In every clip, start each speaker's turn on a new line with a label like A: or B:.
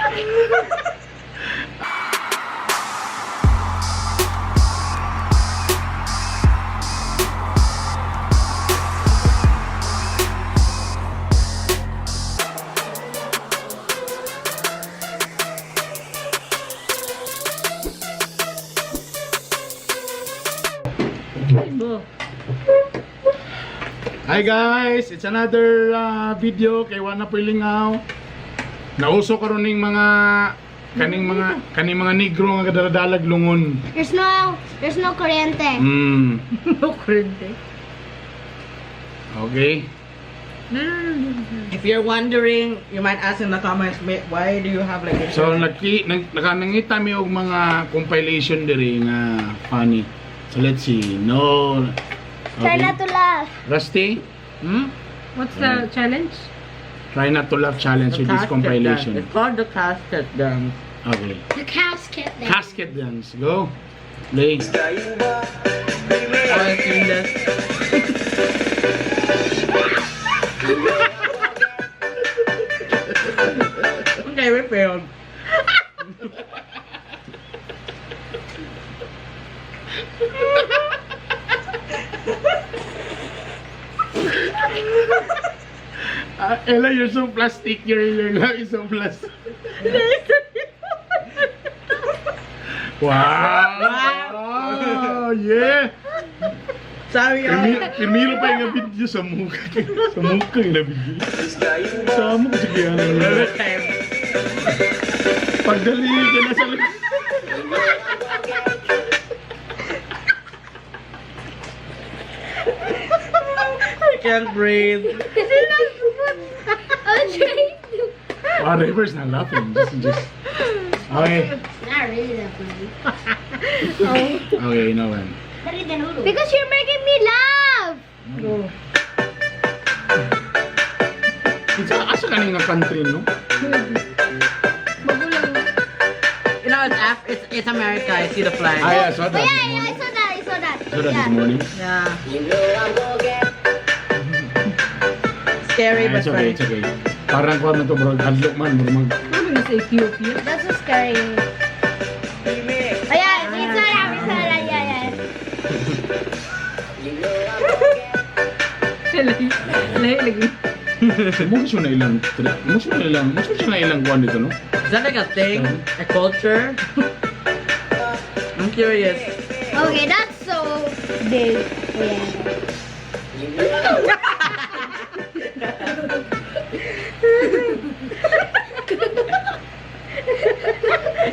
A: Hi guys, it's another video kay Wana Pilingaw. Nauso karon ning mga kaning mga negro nga gadadalag lungon.
B: There's no kuryente.
C: No kuryente.
A: Okay.
C: If you're wondering, you might ask in the comments, why do you have like this?
A: So nakanangita mi og mga compilation diri nga funny. So let's see. No.
B: Try not to laugh.
A: Rusty?
C: What's the challenge?
A: Try not to laugh challenge with this compilation.
C: Dance. It's called the casket dance.
A: Okay.
B: The casket dance.
A: Casket dance. Go. Play.
C: Oh, I've seen this. Okay, we failed.
A: Ella, you're so plastic. Your love is so plastic. Wow! Yeah!
C: Sorry,
A: Piniro pa yung video sa mukha. Sa mukha yung video. Sa mukha sige yan. Pagdali ka na sa likod.
C: I can't breathe.
B: I'm trying to.
A: Wow, River's not laughing. Just. Okay.
B: Not really that funny.
A: Okay, no one.
B: Because you're making me laugh.
C: Go.
A: It's asa kanina country, no?
C: You know, it's America. I see the flag.
A: Ah, yeah, saw
B: Oh
A: that.
B: yeah, I saw that.
A: Saw that this morning.
C: Yeah. Scary, but
A: It's okay,
C: funny.
A: it's okay. Parang kuha mo ito, bro. Hadlok man, bro.
C: Ethiopia.
B: That's so scary. Oh yeah, we saw that. Yeah.
A: Mukha na ilang kuha dito, no?
C: Is that like a thing? A culture? I'm curious.
B: Okay, that's so big. Oh yeah.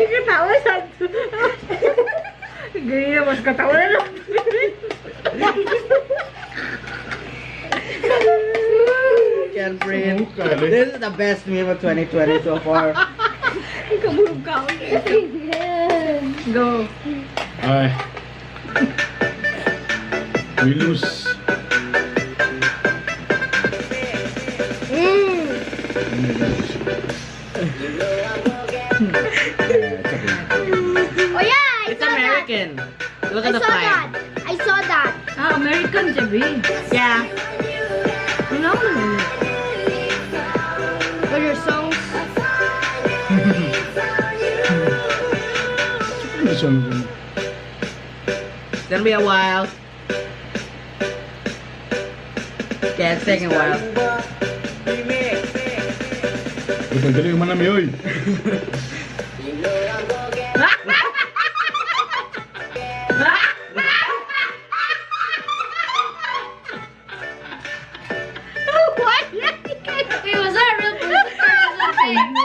B: Ketawa satu.
C: Gaya mas ketawa lang. Can't breathe. This is the best meme of 2020 so far.
B: Kabulog ka.
C: Go.
A: Ay. We lose.
B: Oh yeah,
C: It's American. Look at the flag.
B: I saw that.
C: Ah, American, Jabi. Yeah. No.
B: What are your songs?
A: It's
C: Gonna be a while. Yeah, it's taking a while.
A: Pagdali yung manami, oy.
B: What? Wait, was that real music or was that fake?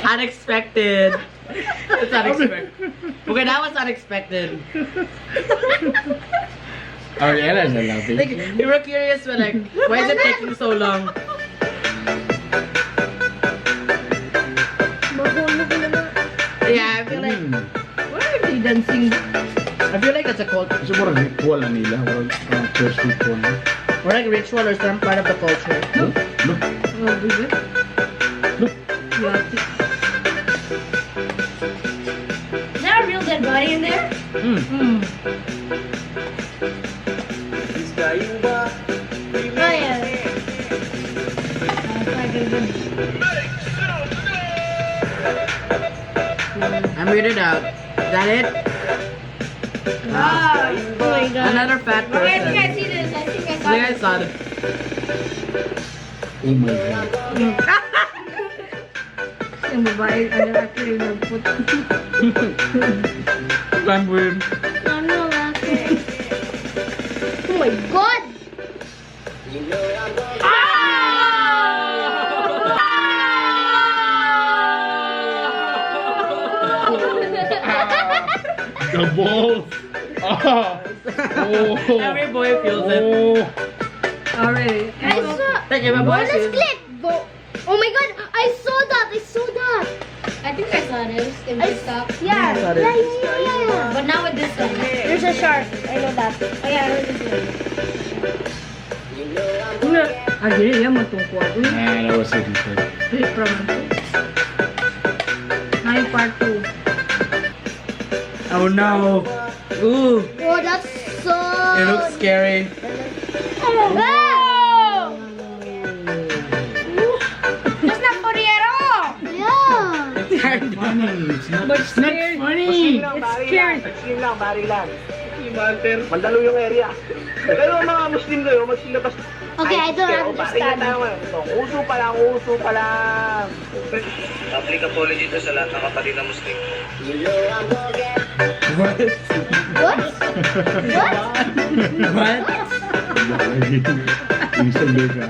C: Unexpected. It's unexpected. Okay, that was unexpected.
A: Oh, yeah, that's a laughing.
C: Like, we were curious, but like, why is it taking so long? Yeah, I feel like. Why are they dancing? I feel like it's a culture.
A: Kasi parang ritual na nila. Parang church ritual.
C: Or like ritual or some part of the culture.
A: Look. Look.
C: Oh, is it?
A: Look.
B: Is there a real dead body in there? Oh yeah.
C: weirded out. Is that it?
B: Oh my god.
C: Another fat
B: Okay, I think I
C: person.
B: see this. I think I
C: I think I
B: saw
C: saw it.
A: Oh my god.
C: Yung babae, ano actually nagput.
A: I'm weird.
B: this. I'm not laughing. Oh my god.
A: The balls. Ah. Oh.
C: Every boy feels it.
A: Oh.
C: Already.
B: I saw.
C: Take it, my boy.
B: Bonus clip. Oh my god. I saw that. I saw that.
D: I think I saw this in TikTok.
B: Yeah.
C: saw this.
B: Yeah.
D: But not with this one.
B: There's a shark. I know that. Oh yeah, I know this one.
C: Ah, dili yan matungkol. Uy,
A: Nah, that was it.
C: dili from. Nine part 2. Oh no. Ooh,
B: Oh, that's so.
C: it looks scary.
B: Wow! That's not Poriero! Yeah!
C: It's hard.
A: Funny. It's not,
C: But
A: it's not
C: scary.
A: funny.
C: It's scary.
E: Muslim lang, bari lang. Mandalo yung area. Pero mga Muslim kayo, magsilabas.
B: Okay, I don't
E: Pero bari na
B: understand.
E: tayo ngayon. So, uso pa lang, uso pa lang. Applicable dito sa lahat ng kapatid na Muslim.
C: What?
B: What? What?
C: What?
A: Yung sa bega.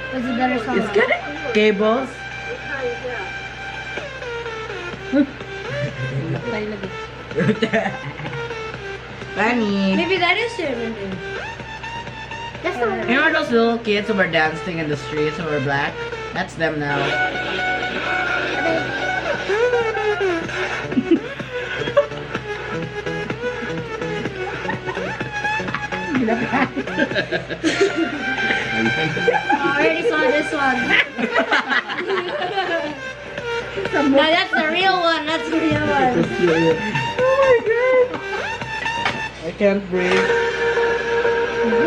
B: Was it better song?
C: It's got cables. Funny.
D: Maybe that is him.
B: That's not.
C: Remember those little kids who were dancing in the streets who were black? That's them now.
D: I already saw this one. No, that's the real one. That's the real one.
C: I can't breathe.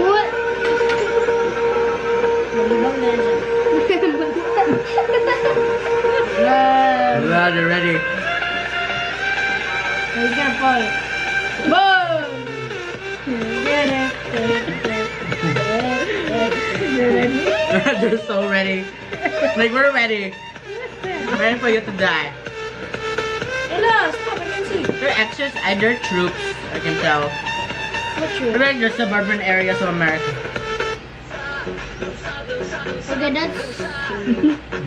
B: What?
C: Glad you're ready.
D: He's gonna fall.
C: They're so ready. Like we're ready. I'm ready for you to die.
D: Hilas, stop, I can see.
C: They're extras and they're troops, I can tell. They're like the suburban areas of America.
B: Okay, that's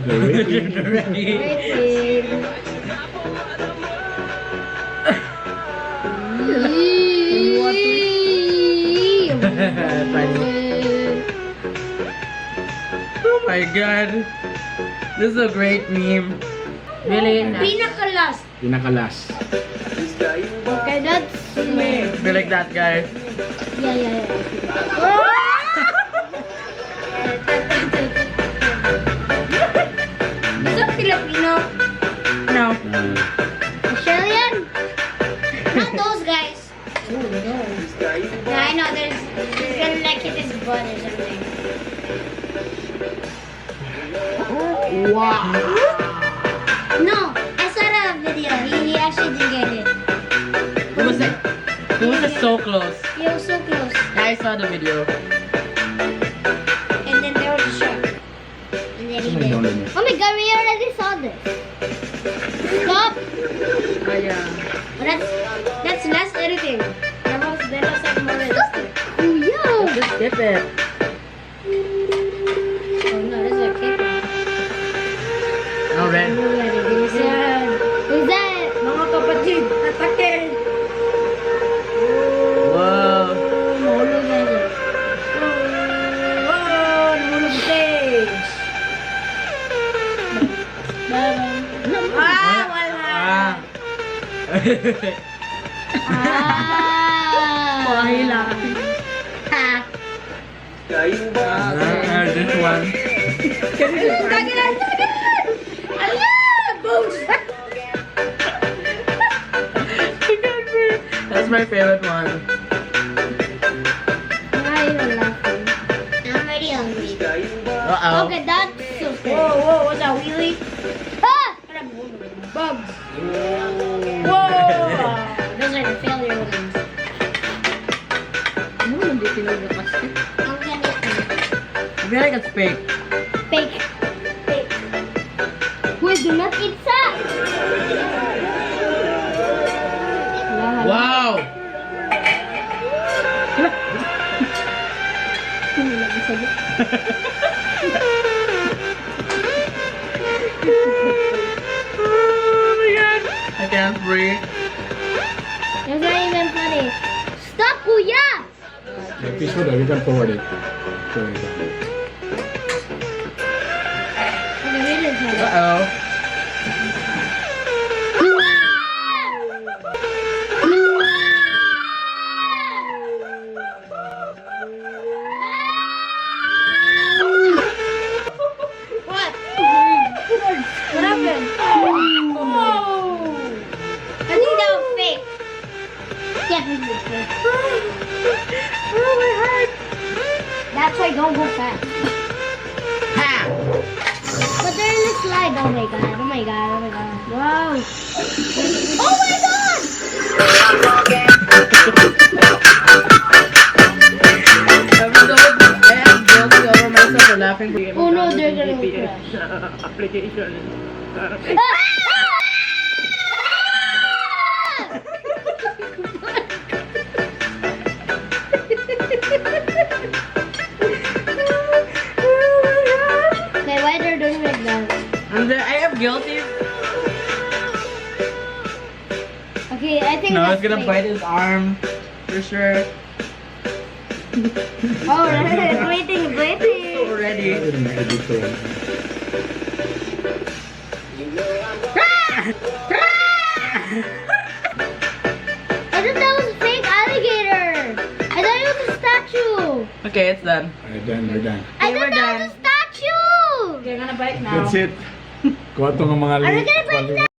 C: They're ready.
B: rated.
C: Oh my god. This is a great meme. Really?
D: Pinakalas.
A: Pinakalas.
B: Okay, that's me.
C: Be like that guy.
B: Yeah.
D: Is that Filipino?
C: No.
B: Australian?
D: Not those guys. Yeah, I know. There's gonna like hit his butt or something.
A: Wow.
D: No, I saw the video. He actually did get it.
C: It was so close.
D: He was so close.
C: I saw the video.
D: And then there was a shark. And then he did.
B: Oh my god, we already saw this. Stop!
C: Oh yeah.
D: But that's less editing. That was more realistic.
B: Oh yeah!
C: Just skip it.
D: Oh no, this is a kick.
C: No, red.
B: Who's that?
D: Mga kapatid, atake!
C: Whoa.
D: Mahulog na siya. Wow! Nahulog stage! Ah! Wala!
C: Ah.
B: Ah!
D: Ha!
C: This one.
D: Dagan! Ala! Boom!
C: That's my favorite one.
B: Why are you laughing?
D: I'm already hungry.
C: Uh-oh.
B: Okay, that's so
D: Whoa, whoa, what's that, wheelie?
B: Ah!
D: What a Bugs.
C: Whoa!
D: Those are the failure ones.
C: Ano naman di pinag-plastic?
D: I'm gonna
C: I feel like it's fake.
D: fake. Fake. Wait, do not eat that.
C: Wow! Oh my god! I can't breathe.
D: It's not even funny. Stop, kuya!
A: Yeah, please hold on, you can forward it. Forward it.
D: Okay, wait a second.
C: Uh-oh.
D: What? What happened? Oh! I think that was fake. Definitely fake.
C: Oh my heart!
D: That's why don't go fast.
C: Ha!
D: But they're in the slide. Oh my god. Oh my god. Oh my god. Wow. Oh my god!
C: I am guilty over myself for laughing.
D: Oh no, they're gonna crash.
C: Application.
D: Okay, why they're doing like that?
C: I am guilty.
D: Okay, I think
C: No,
D: that's
C: it's gonna
D: fake.
C: bite his arm. For sure.
D: Oh, it's waiting, waiting.
C: Already.
A: Pwede na edit ko.
D: I thought that was a fake alligator. I thought it was a statue.
C: Okay, it's done.
A: Alright, done, we're done.
D: I
C: Okay,
D: thought
C: we're
D: that was a statue.
C: You're gonna bite now.
A: That's it. Kuha to ng mga
D: Are we gonna bite
A: quality-